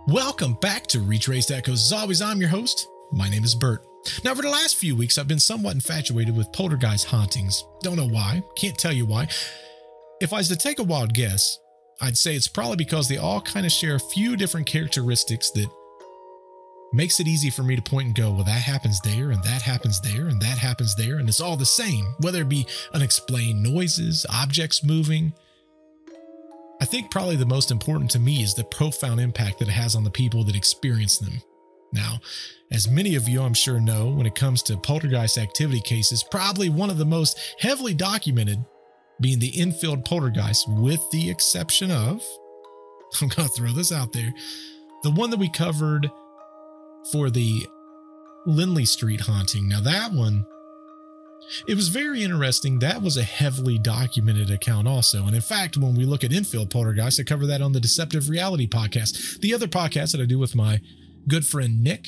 Welcome back to Retraced Echoes. As always, I'm your host. My name is Bert. Now, for the last few weeks, I've been somewhat infatuated with poltergeist hauntings. Don't know why. Can't tell you why. If I was to take a wild guess, I'd say it's probably because they all kind of share a few different characteristics that makes it easy for me to point and go, well, that happens there, and that happens there, and that happens there, and it's all the same, whether it be unexplained noises, objects moving. I think probably the most important to me is the profound impact that it has on the people that experience them. Now, as many of you I'm sure know, when it comes to poltergeist activity cases, probably one of the most heavily documented being the Enfield poltergeist, with the exception of, I'm going to throw this out there, the one that we covered for the Lindley Street haunting. Now that one, it was very interesting. That was a heavily documented account also. And in fact, when we look at Enfield poltergeist, I cover that on the Deceptive Reality podcast, the other podcast that I do with my good friend Nick.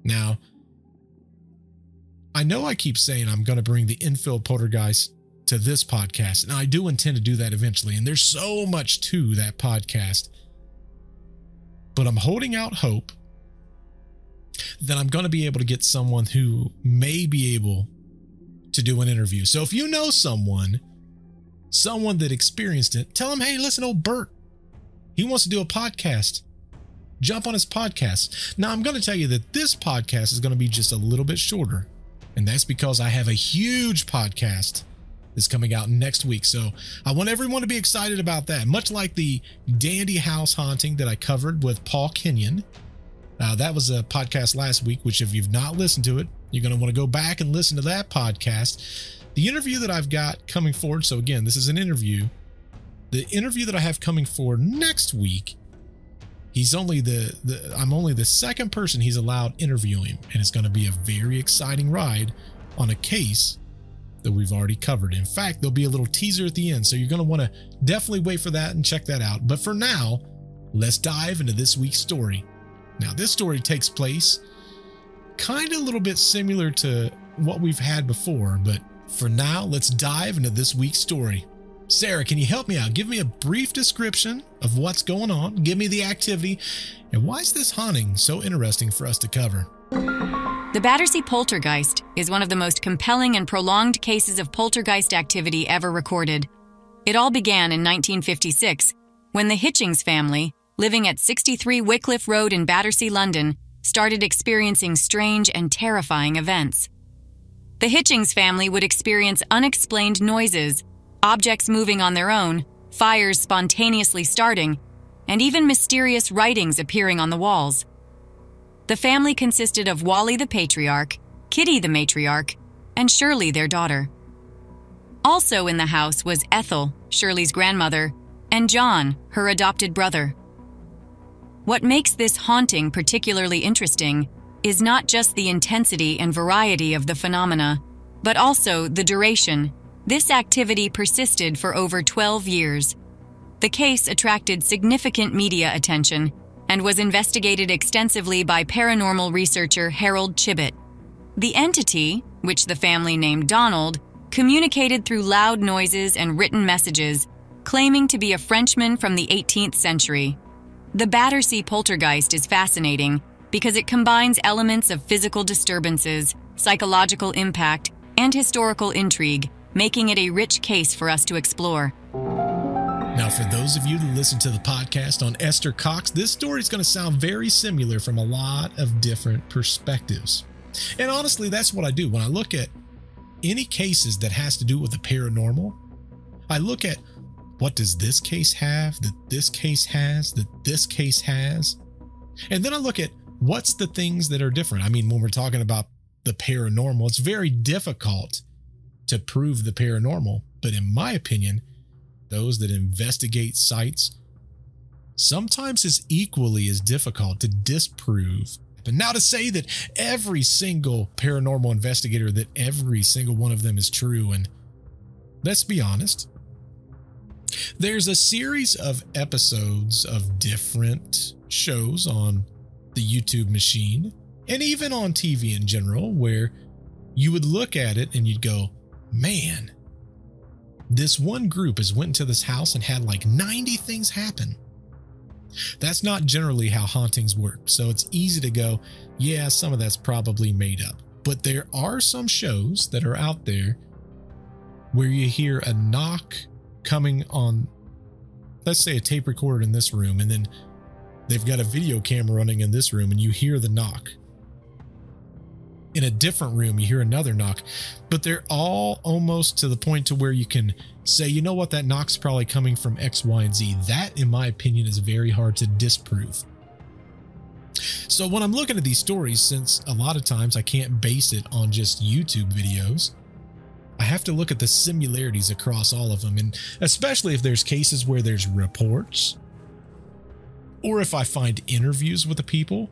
Now, I know I keep saying I'm going to bring the Enfield poltergeist to this podcast, and I do intend to do that eventually. And there's so much to that podcast, but I'm holding out hope that I'm going to be able to get someone who may be able to do an interview. So if you know someone that experienced it, tell them, hey, listen, old Bert, he wants to do a podcast. Jump on his podcast. Now, I'm going to tell you that this podcast is going to be just a little bit shorter, and that's because I have a huge podcast that's coming out next week. So I want everyone to be excited about that, much like the Dandy House haunting that I covered with Paul Kenyon. That was a podcast last week, which if you've not listened to it, you're going to want to go back and listen to that podcast. The interview that I've got coming forward, so again, this is an interview. The interview that I have coming forward next week, I'm only the second person he's allowed interview him, and it's going to be a very exciting ride on a case that we've already covered. In fact, there'll be a little teaser at the end, so you're going to want to definitely wait for that and check that out. But for now, let's dive into this week's story. Now, this story takes place kind of a little bit similar to what we've had before, but for now, let's dive into this week's story. Sarah, can you help me out? Give me a brief description of what's going on, give me the activity, and why is this haunting so interesting for us to cover? The Battersea Poltergeist is one of the most compelling and prolonged cases of poltergeist activity ever recorded. It all began in 1956, when the Hitchings family, living at 63 Wycliffe Road in Battersea, London, started experiencing strange and terrifying events. The Hitchings family would experience unexplained noises, objects moving on their own, fires spontaneously starting, and even mysterious writings appearing on the walls. The family consisted of Wally the patriarch, Kitty the matriarch, and Shirley, their daughter. Also in the house was Ethel, Shirley's grandmother, and John, her adopted brother. What makes this haunting particularly interesting is not just the intensity and variety of the phenomena, but also the duration. This activity persisted for over 12 years. The case attracted significant media attention and was investigated extensively by paranormal researcher Harold Chibbett. The entity, which the family named Donald, communicated through loud noises and written messages, claiming to be a Frenchman from the 18th century. The Battersea Poltergeist is fascinating because it combines elements of physical disturbances, psychological impact, and historical intrigue, making it a rich case for us to explore. Now, for those of you who listen to the podcast on Esther Cox, this story is going to sound very similar from a lot of different perspectives. And honestly, that's what I do. When I look at any cases that has to do with the paranormal, I look at what does this case have, that this case has, that this case has, and then I look at what's the things that are different. I mean, when we're talking about the paranormal, it's very difficult to prove the paranormal, but in my opinion, those that investigate sites, sometimes it's equally as difficult to disprove. But now to say that every single paranormal investigator, that every single one of them is true, and let's be honest, there's a series of episodes of different shows on the YouTube machine and even on TV in general where you would look at it and you'd go, man, this one group has went into this house and had like 90 things happen. That's not generally how hauntings work, so it's easy to go, yeah, some of that's probably made up. But there are some shows that are out there where you hear a knock coming on, let's say, a tape recorder in this room, and then they've got a video camera running in this room, and you hear the knock. In a different room, you hear another knock, but they're all almost to the point to where you can say, you know what, that knock's probably coming from X, Y, and Z. That, in my opinion, is very hard to disprove. So when I'm looking at these stories, since a lot of times I can't base it on just YouTube videos, I have to look at the similarities across all of them, and especially if there's cases where there's reports, or if I find interviews with the people,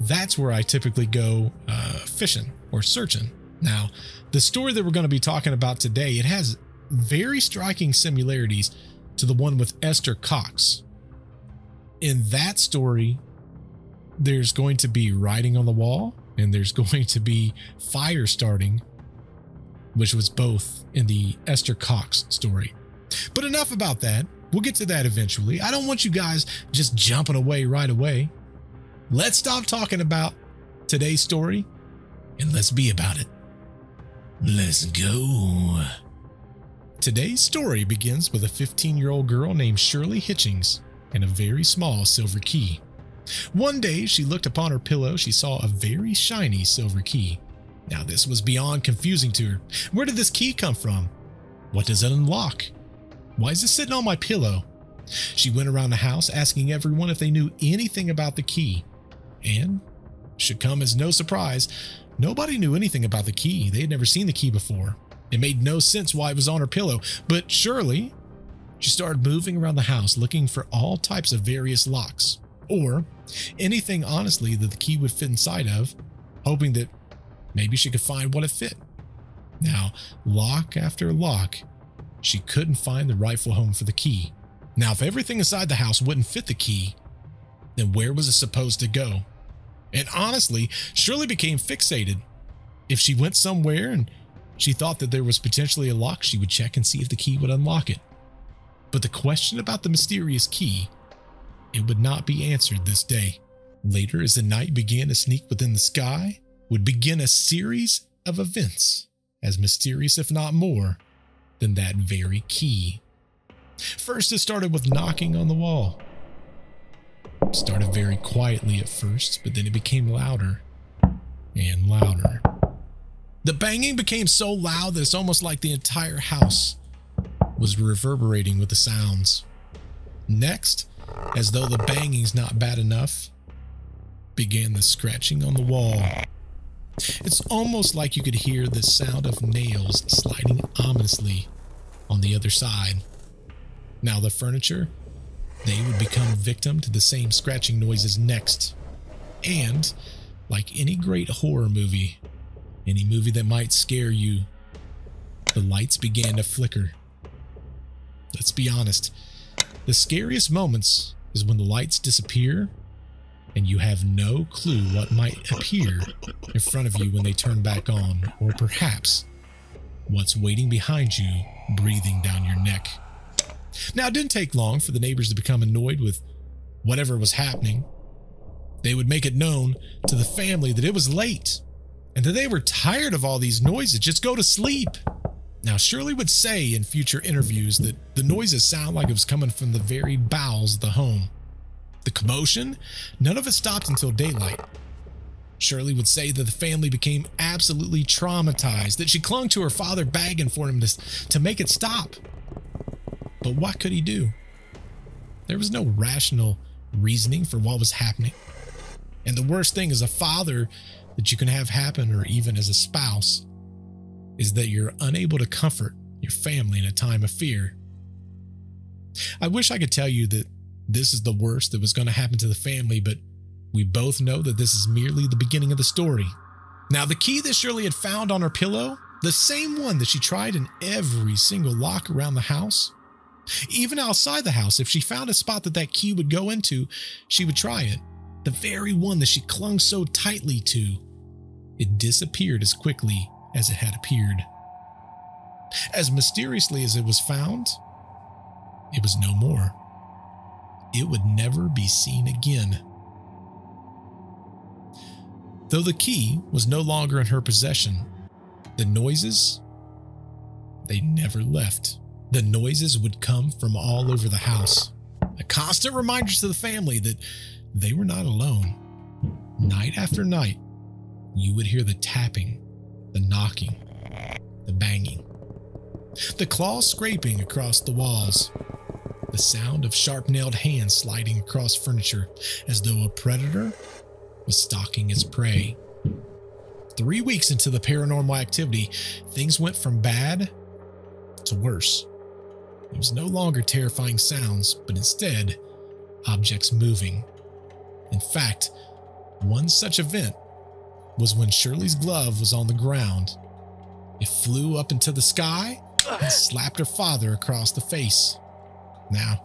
that's where I typically go fishing or searching. Now, the story that we're going to be talking about today, it has very striking similarities to the one with Esther Cox. In that story, there's going to be writing on the wall, and there's going to be fire starting, which was both in the Esther Cox story. But enough about that. We'll get to that eventually. I don't want you guys just jumping away right away. Let's stop talking about today's story and let's be about it. Let's go. Today's story begins with a 15-year-old girl named Shirley Hitchings and a very small silver key. One day, she looked upon her pillow. She saw a very shiny silver key. Now, this was beyond confusing to her. Where did this key come from? What does it unlock? Why is it sitting on my pillow? She went around the house asking everyone if they knew anything about the key. And, should come as no surprise, nobody knew anything about the key. They had never seen the key before. It made no sense why it was on her pillow. But Shirley, she started moving around the house looking for all types of various locks, or anything honestly that the key would fit inside of, hoping that maybe she could find what it fit. Now, lock after lock, she couldn't find the rightful home for the key. Now, if everything inside the house wouldn't fit the key, then where was it supposed to go? And honestly, Shirley became fixated. If she went somewhere and she thought that there was potentially a lock, she would check and see if the key would unlock it. But the question about the mysterious key, it would not be answered this day. Later, as the night began to sneak within the sky, would begin a series of events as mysterious, if not more, than that very key. First, it started with knocking on the wall. It started very quietly at first, but then it became louder and louder. The banging became so loud that it's almost like the entire house was reverberating with the sounds. Next, as though the banging's not bad enough, began the scratching on the wall. It's almost like you could hear the sound of nails sliding ominously on the other side. Now the furniture, they would become victim to the same scratching noises next. And, like any great horror movie, any movie that might scare you, the lights began to flicker. Let's be honest, the scariest moments is when the lights disappear and you have no clue what might appear in front of you when they turn back on, or perhaps what's waiting behind you, breathing down your neck. Now, it didn't take long for the neighbors to become annoyed with whatever was happening. They would make it known to the family that it was late and that they were tired of all these noises. Just go to sleep. Now, Shirley would say in future interviews that the noises sound like it was coming from the very bowels of the home. The commotion, none of it stopped until daylight. Shirley would say that the family became absolutely traumatized, that she clung to her father begging for him to make it stop. But what could he do? There was no rational reasoning for what was happening. And the worst thing as a father that you can have happen, or even as a spouse, is that you're unable to comfort your family in a time of fear. I wish I could tell you that this is the worst that was going to happen to the family, but we both know that this is merely the beginning of the story. Now, the key that Shirley had found on her pillow, the same one that she tried in every single lock around the house, even outside the house, if she found a spot that key would go into, she would try it. The very one that she clung so tightly to, it disappeared as quickly as it had appeared. As mysteriously as it was found, it was no more. it would never be seen again. Though the key was no longer in her possession, the noises, they never left. The noises would come from all over the house. A constant reminder to the family that they were not alone. Night after night, you would hear the tapping, the knocking, the banging, the claws scraping across the walls, the sound of sharp-nailed hands sliding across furniture as though a predator was stalking its prey. 3 weeks into the paranormal activity, things went from bad to worse. It was no longer terrifying sounds, but instead, objects moving. In fact, one such event was when Shirley's glove was on the ground. It flew up into the sky and slapped her father across the face. Now,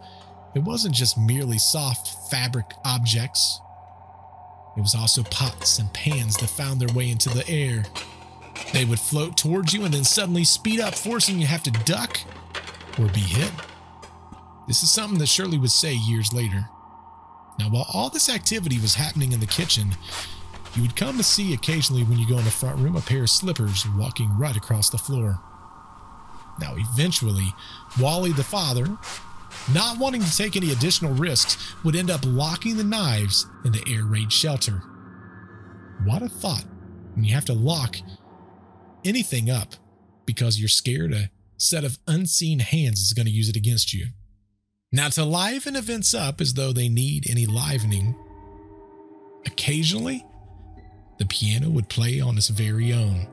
it wasn't just merely soft fabric objects. It was also pots and pans that found their way into the air. They would float towards you and then suddenly speed up, forcing you to have to duck or be hit. This is something that Shirley would say years later. Now, while all this activity was happening in the kitchen, you would come to see occasionally when you go in the front room a pair of slippers walking right across the floor. Now, eventually, Wally the father, not wanting to take any additional risks, would end up locking the knives in the air raid shelter. What a thought when you have to lock anything up because you're scared a set of unseen hands is going to use it against you. Now, to liven events up as though they need any livening, occasionally, the piano would play on its very own.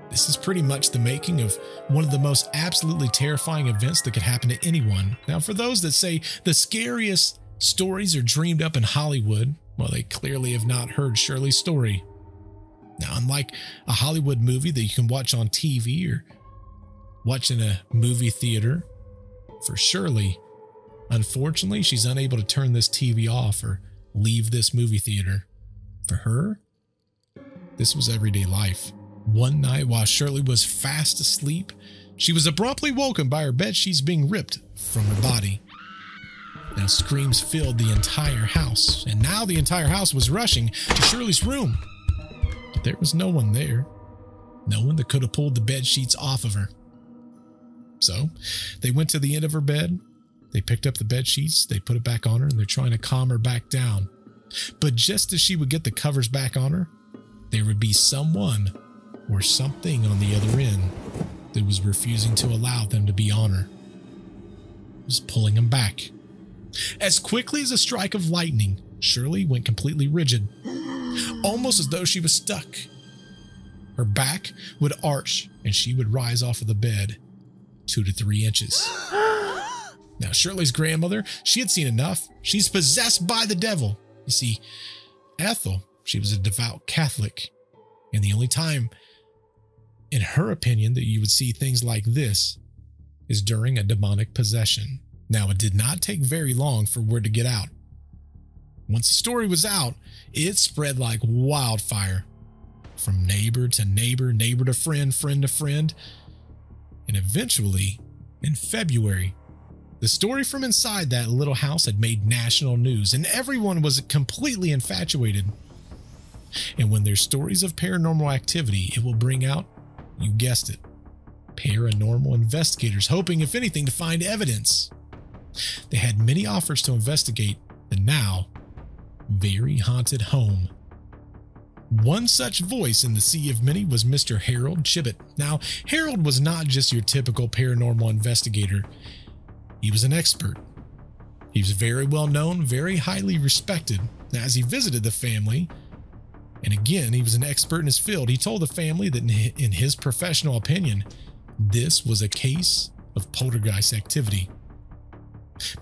This is pretty much the making of one of the most absolutely terrifying events that could happen to anyone. Now, for those that say the scariest stories are dreamed up in Hollywood, well, they clearly have not heard Shirley's story. Now, unlike a Hollywood movie that you can watch on TV or watch in a movie theater, for Shirley, unfortunately, she's unable to turn this TV off or leave this movie theater. For her, this was everyday life. One night while Shirley was fast asleep, she was abruptly woken by her bedsheets being ripped from her body. Now screams filled the entire house, and now the entire house was rushing to Shirley's room. But there was no one there. No one that could have pulled the bedsheets off of her. So they went to the end of her bed. They picked up the bedsheets, they put it back on her, and they're trying to calm her back down. But just as she would get the covers back on her, there would be someone or something on the other end that was refusing to allow them to be on her. It was pulling them back. As quickly as a strike of lightning, Shirley went completely rigid, almost as though she was stuck. Her back would arch and she would rise off of the bed 2 to 3 inches. Now, Shirley's grandmother, she had seen enough. She's possessed by the devil. You see, Ethel, she was a devout Catholic, and the only time, in her opinion, that you would see things like this is during a demonic possession. Now, it did not take very long for word to get out. Once the story was out, it spread like wildfire, from neighbor to neighbor, neighbor to friend to friend, and eventually, in February, the story from inside that little house had made national news, and everyone was completely infatuated. And when there's stories of paranormal activity, it will bring out, you guessed it, paranormal investigators, hoping, if anything, to find evidence. They had many offers to investigate the now very haunted home. One such voice in the sea of many was Mr. Harold Chibbett. Now, Harold was not just your typical paranormal investigator. He was an expert. He was very well known, very highly respected. Now, as he visited the family, and again, he was an expert in his field, he told the family that in his professional opinion, this was a case of poltergeist activity.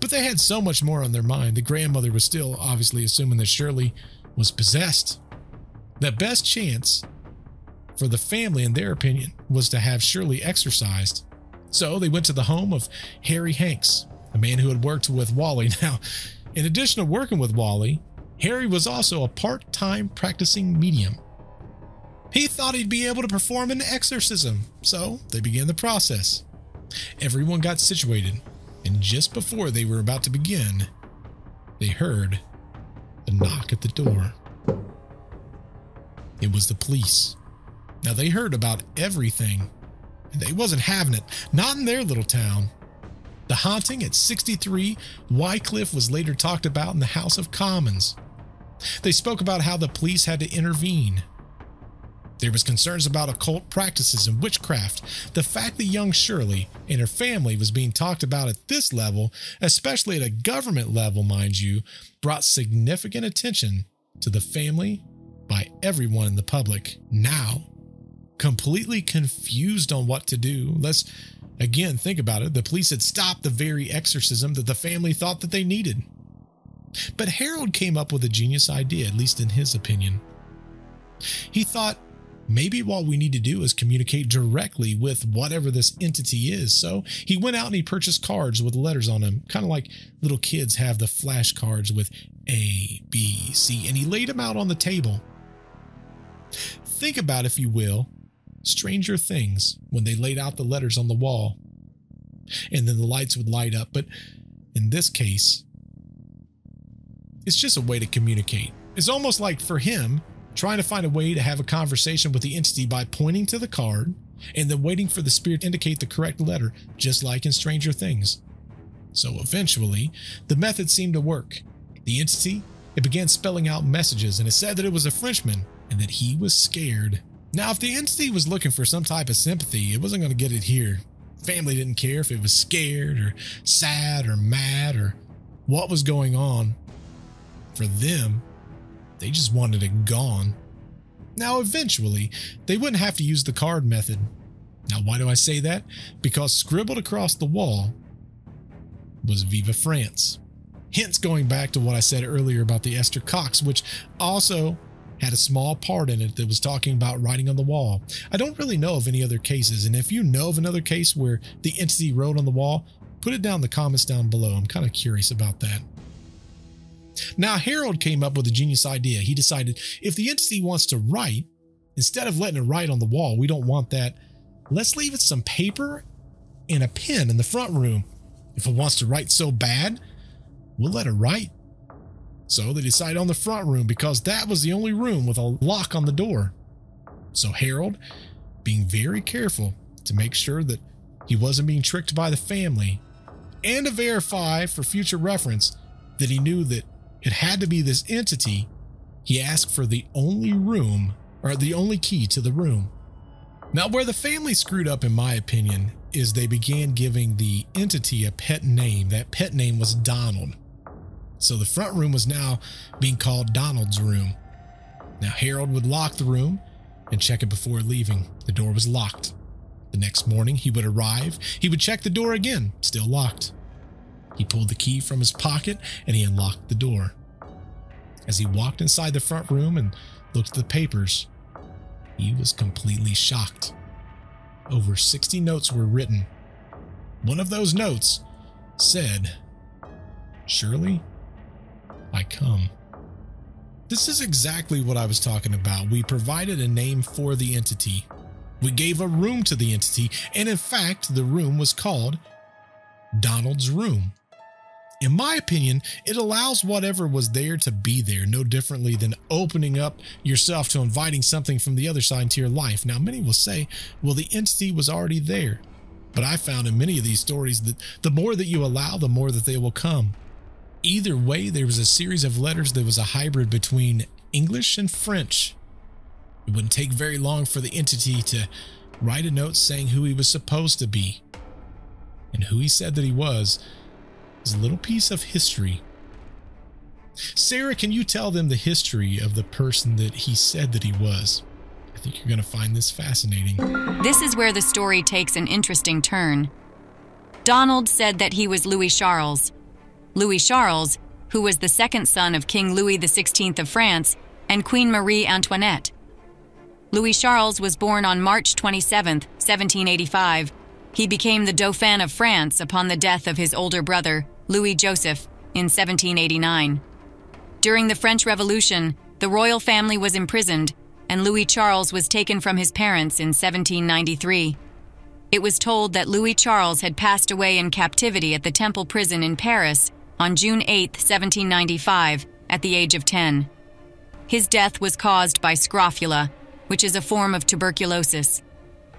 But they had so much more on their mind. The grandmother was still obviously assuming that Shirley was possessed. The best chance for the family, in their opinion, was to have Shirley exorcised. So they went to the home of Harry Hanks, a man who had worked with Wally. Now, in addition to working with Wally, Harry was also a part-time practicing medium. He thought he'd be able to perform an exorcism, so they began the process. Everyone got situated, and just before they were about to begin, they heard a knock at the door. It was the police. Now, they heard about everything, and they wasn't having it, not in their little town. The haunting at 63 Wycliffe was later talked about in the House of Commons. They spoke about how the police had to intervene. There was concerns about occult practices and witchcraft. The fact that young Shirley and her family was being talked about at this level, especially at a government level, mind you, brought significant attention to the family by everyone in the public. Now, completely confused on what to do. Let's again think about it. The police had stopped the very exorcism that the family thought that they needed. But Harold came up with a genius idea, at least in his opinion. He thought, maybe what we need to do is communicate directly with whatever this entity is. So he went out and he purchased cards with letters on them, kind of like little kids have the flashcards with A, B, C, and he laid them out on the table. Think about, if you will, Stranger Things, when they laid out the letters on the wall and then the lights would light up. But in this case, it's just a way to communicate. It's almost like, for him, trying to find a way to have a conversation with the entity by pointing to the card and then waiting for the spirit to indicate the correct letter, just like in Stranger Things. So eventually, the method seemed to work. The entity, it began spelling out messages, and it said that it was a Frenchman and that he was scared. Now, if the entity was looking for some type of sympathy, it wasn't going to get it here. Family didn't care if it was scared or sad or mad or what was going on. For them, they just wanted it gone. Now, eventually, they wouldn't have to use the card method. Now, why do I say that? Because scribbled across the wall was Viva France. Hence going back to what I said earlier about the Esther Cox, which also had a small part in it that was talking about writing on the wall. I don't really know of any other cases, and if you know of another case where the entity wrote on the wall, put it down in the comments down below. I'm kind of curious about that. Now, Harold came up with a genius idea. He decided, if the entity wants to write, instead of letting it write on the wall, we don't want that. Let's leave it some paper and a pen in the front room. If it wants to write so bad, we'll let it write. So they decided on the front room because that was the only room with a lock on the door. So Harold, being very careful to make sure that he wasn't being tricked by the family, and to verify for future reference that he knew that it had to be this entity, he asked for the only room, or the only key to the room. Now, where the family screwed up, in my opinion, is they began giving the entity a pet name. That pet name was Donald. So the front room was now being called Donald's room. Now, Harold would lock the room and check it before leaving. The door was locked. The next morning, he would arrive. He would check the door again, still locked. He pulled the key from his pocket and he unlocked the door. As he walked inside the front room and looked at the papers, he was completely shocked. Over 60 notes were written. One of those notes said, "Shirley, I come." This is exactly what I was talking about. We provided a name for the entity. We gave a room to the entity, and in fact, the room was called Donald's room. In my opinion, it allows whatever was there to be there, no differently than opening up yourself to inviting something from the other side into your life. Now, many will say, well, the entity was already there. But I found in many of these stories that the more that you allow, the more that they will come. Either way, there was a series of letters that was a hybrid between English and French. It wouldn't take very long for the entity to write a note saying who he was supposed to be. And who he said that he was a little piece of history. Sarah, can you tell them the history of the person that he said that he was? I think you're going to find this fascinating. This is where the story takes an interesting turn. Donald said that he was Louis Charles. Louis Charles, who was the second son of King Louis XVI of France and Queen Marie Antoinette. Louis Charles was born on March 27, 1785. He became the Dauphin of France upon the death of his older brother, Louis Joseph, in 1789. During the French Revolution, the royal family was imprisoned, and Louis Charles was taken from his parents in 1793. It was told that Louis Charles had passed away in captivity at the Temple prison in Paris on June 8, 1795, at the age of 10. His death was caused by scrofula, which is a form of tuberculosis.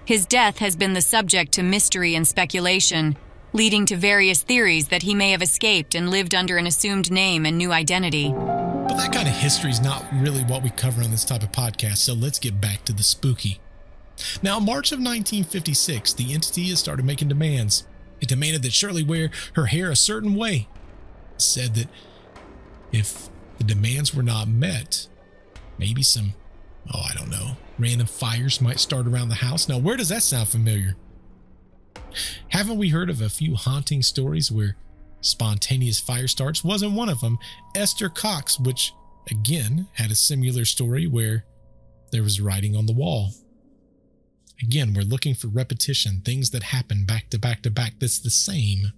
His death has been the subject to mystery and speculation, leading to various theories that he may have escaped and lived under an assumed name and new identity. But that kind of history is not really what we cover on this type of podcast, so let's get back to the spooky. Now, in March of 1956, the entity has started making demands. It demanded that Shirley wear her hair a certain way. It said that if the demands were not met, maybe some, random fires might start around the house. Now, where does that sound familiar? Haven't we heard of a few haunting stories where spontaneous fire starts? Wasn't one of them Esther Cox, which again had a similar story where there was writing on the wall. Again, we're looking for repetition, things that happen back to back to back that's the same.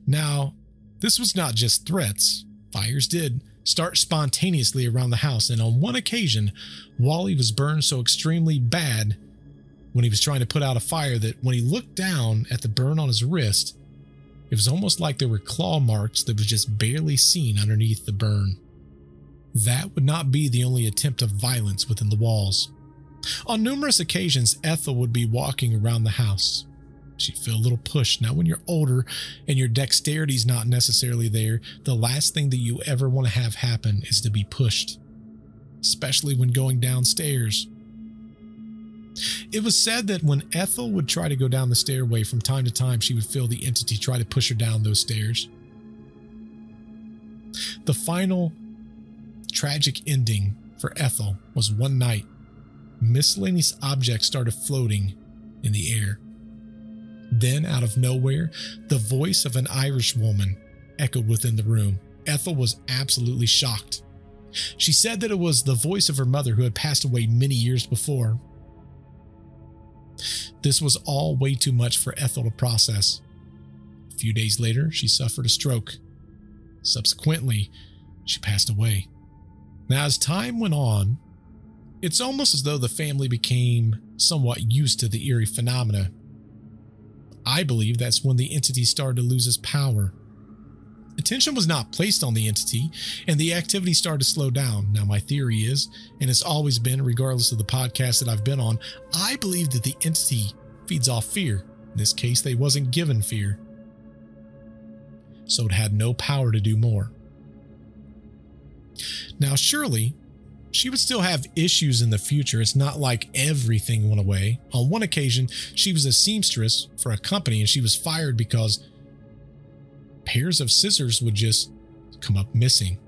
Now, this was not just threats. Fires did start spontaneously around the house, and on one occasion, Wally was burned so extremely bad when he was trying to put out a fire that when he looked down at the burn on his wrist, it was almost like there were claw marks that was just barely seen underneath the burn. That would not be the only attempt of violence within the walls. On numerous occasions, Ethel would be walking around the house. She'd feel a little push. Now, when you're older and your dexterity's not necessarily there, the last thing that you ever want to have happen is to be pushed, especially when going downstairs. It was said that when Ethel would try to go down the stairway, from time to time, she would feel the entity try to push her down those stairs. The final tragic ending for Ethel was one night. Miscellaneous objects started floating in the air. Then, out of nowhere, the voice of an Irish woman echoed within the room. Ethel was absolutely shocked. She said that it was the voice of her mother who had passed away many years before. This was all way too much for Ethel to process. A few days later, she suffered a stroke. Subsequently, she passed away. Now, as time went on, it's almost as though the family became somewhat used to the eerie phenomena. I believe that's when the entity started to lose its power. Attention was not placed on the entity, and the activity started to slow down. Now, my theory is, and it's always been, regardless of the podcast that I've been on, I believe that the entity feeds off fear. In this case, they wasn't given fear, so it had no power to do more. Now, Shirley, she would still have issues in the future. It's not like everything went away. On one occasion, she was a seamstress for a company, and she was fired because pairs of scissors would just come up missing.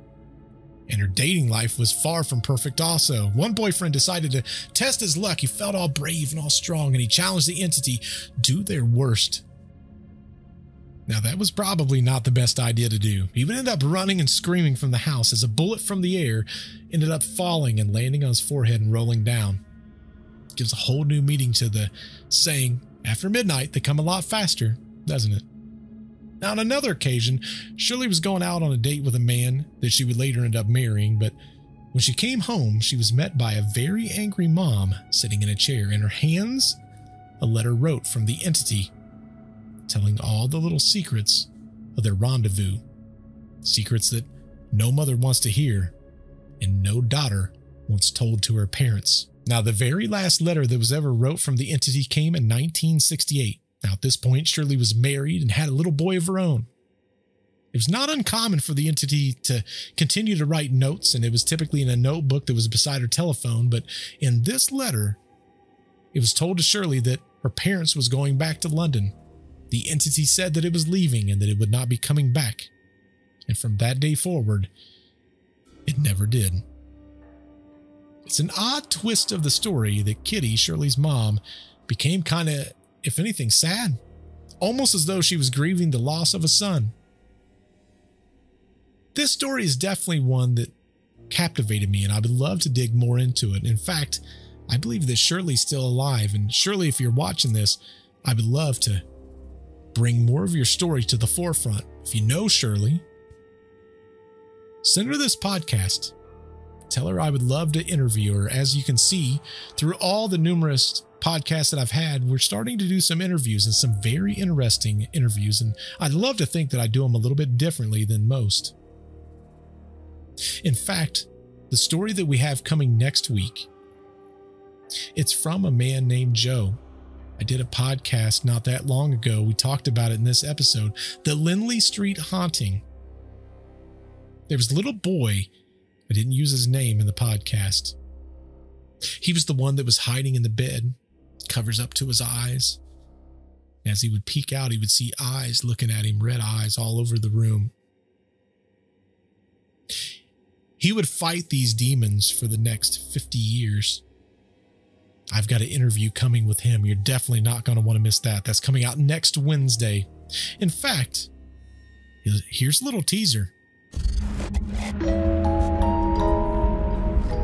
And her dating life was far from perfect also. One boyfriend decided to test his luck. He felt all brave and all strong, and he challenged the entity to do their worst. Now, that was probably not the best idea to do. He would end up running and screaming from the house as a bullet from the air ended up falling and landing on his forehead and rolling down. It gives a whole new meaning to the saying, after midnight, they come a lot faster, doesn't it? Now, on another occasion, Shirley was going out on a date with a man that she would later end up marrying, but when she came home, she was met by a very angry mom sitting in a chair. In her hands, a letter wrote from the entity, telling all the little secrets of their rendezvous. Secrets that no mother wants to hear and no daughter wants told to her parents. Now, the very last letter that was ever wrote from the entity came in 1968. Now, at this point, Shirley was married and had a little boy of her own. It was not uncommon for the entity to continue to write notes, and it was typically in a notebook that was beside her telephone. But in this letter, it was told to Shirley that her parents was going back to London. The entity said that it was leaving and that it would not be coming back. And from that day forward, it never did. It's an odd twist of the story that Kitty, Shirley's mom, became kind of, if anything, sad. Almost as though she was grieving the loss of a son. This story is definitely one that captivated me, and I would love to dig more into it. In fact, I believe that Shirley's still alive. And Shirley, if you're watching this, I would love to bring more of your story to the forefront. If you know Shirley, send her this podcast. Tell her I would love to interview her. As you can see, through all the numerous podcasts that I've had, we're starting to do some interviews, and some very interesting interviews. And I'd love to think that I do them a little bit differently than most. In fact, the story that we have coming next week, it's from a man named Joe. I did a podcast not that long ago. We talked about it in this episode. The Lindley Street Haunting. There was a little boy. I didn't use his name in the podcast. He was the one that was hiding in the bed, covers up to his eyes. As he would peek out, he would see eyes looking at him, red eyes all over the room. He would fight these demons for the next 50 years. I've got an interview coming with him. You're definitely not going to want to miss that. That's coming out next Wednesday. In fact, here's a little teaser.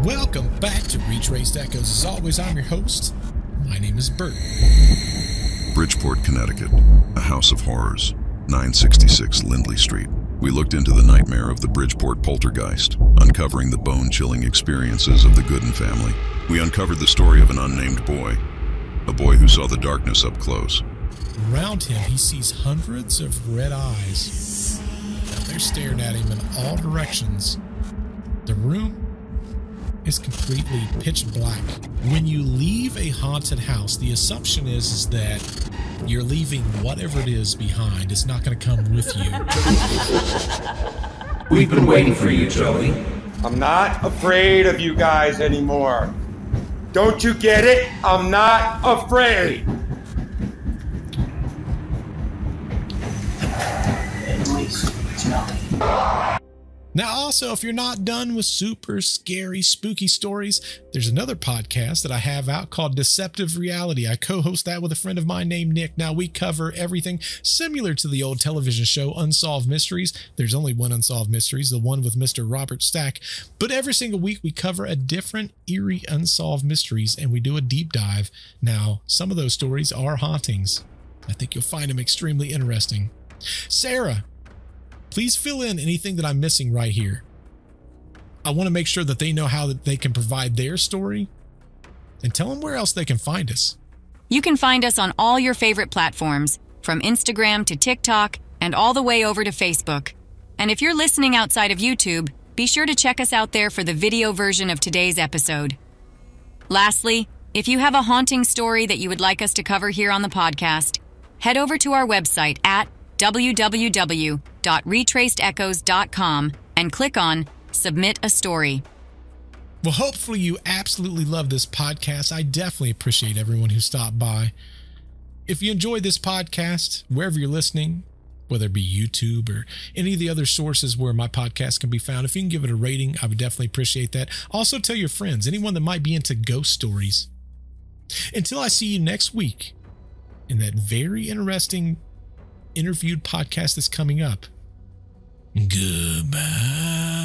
Welcome back to Retraced Echoes. As always, I'm your host. My name is Bert. Bridgeport, Connecticut, a house of horrors, 966 Lindley Street. We looked into the nightmare of the Bridgeport Poltergeist, uncovering the bone-chilling experiences of the Gooden family. We uncovered the story of an unnamed boy, a boy who saw the darkness up close. Around him, he sees hundreds of red eyes. They're staring at him in all directions. The room is completely pitch black. When you leave a haunted house, the assumption is that you're leaving whatever it is behind. It's not going to come with you. We've been waiting for you, Joey. I'm not afraid of you guys anymore. Don't you get it? I'm not afraid. At least, Joey. Now, also, if you're not done with super scary, spooky stories, there's another podcast that I have out called Deceptive Reality. I co-host that with a friend of mine named Nick. Now, we cover everything similar to the old television show Unsolved Mysteries. There's only one Unsolved Mysteries, the one with Mr. Robert Stack. But every single week, we cover a different eerie unsolved mysteries, and we do a deep dive. Now, some of those stories are hauntings. I think you'll find them extremely interesting. Sarah, please fill in anything that I'm missing right here. I want to make sure that they know how that they can provide their story, and tell them where else they can find us. You can find us on all your favorite platforms, from Instagram to TikTok and all the way over to Facebook. And if you're listening outside of YouTube, be sure to check us out there for the video version of today's episode. Lastly, if you have a haunting story that you would like us to cover here on the podcast, head over to our website at www.retracedechoes.com and click on Submit a Story. Well, hopefully you absolutely love this podcast. I definitely appreciate everyone who stopped by. If you enjoyed this podcast, wherever you're listening, whether it be YouTube or any of the other sources where my podcast can be found, if you can give it a rating, I would definitely appreciate that. Also, tell your friends, anyone that might be into ghost stories. Until I see you next week in that very interesting interviewed podcast that's coming up. Goodbye.